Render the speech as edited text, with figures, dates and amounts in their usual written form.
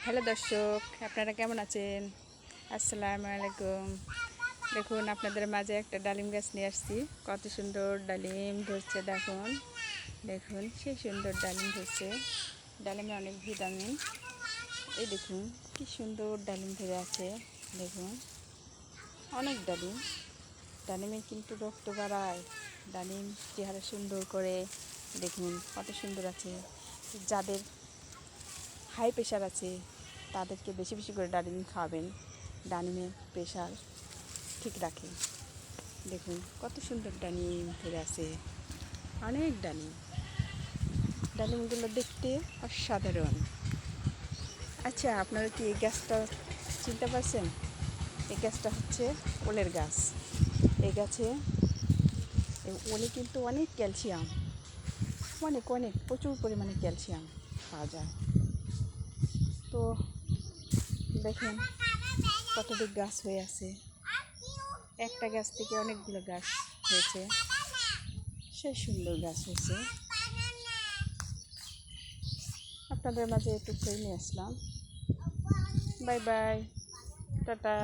Hello দর্শক, আপনারা কেমন আছেন? আসসালামু আলাইকুম। দেখুন, আপনাদের মাঝে একটা ডালিম গাছ নিয়ে আসছি। কত সুন্দর ডালিম ধরছে দেখুন। দেখুন সেই সুন্দর ডালিম ধরছে। ডালিমে অনেক ভিটামিন। এই দেখুন কি সুন্দর ডালিম ধরে আছে। দেখুন অনেক ডালিম। ডালিমে কিন্তু রক্ত বাড়ায়। ডালিম চেহারা সুন্দর করে। দেখুন কত সুন্দর আছে। যাদের হাই প্রেশার আছে তাদেরকে বেশি বেশি করে ডালিম খাওয়াবেন। ডালিমে প্রেশার ঠিক রাখে। দেখুন কত সুন্দর ডালিম ধরে আছে, অনেক ডালিম। ডালিমগুলো দেখতে অসাধারণ। আচ্ছা, আপনারা কি এই গাছটা চিনতে পারছেন? এই গাছটা হচ্ছে ওলের গাছ। এই গাছে ওলে কিন্তু অনেক ক্যালসিয়াম, অনেক অনেক প্রচুর পরিমাণে ক্যালসিয়াম পাওয়া যায়। তো দেখেন কতদিক গাছ হয়ে আছে। একটা গাছ থেকে অনেকগুলো গাছ হয়েছে, সেই সুন্দর গাছ হয়েছে। আপনাদের মাঝে একটু নিয়ে আসলাম। Bye bye, tata.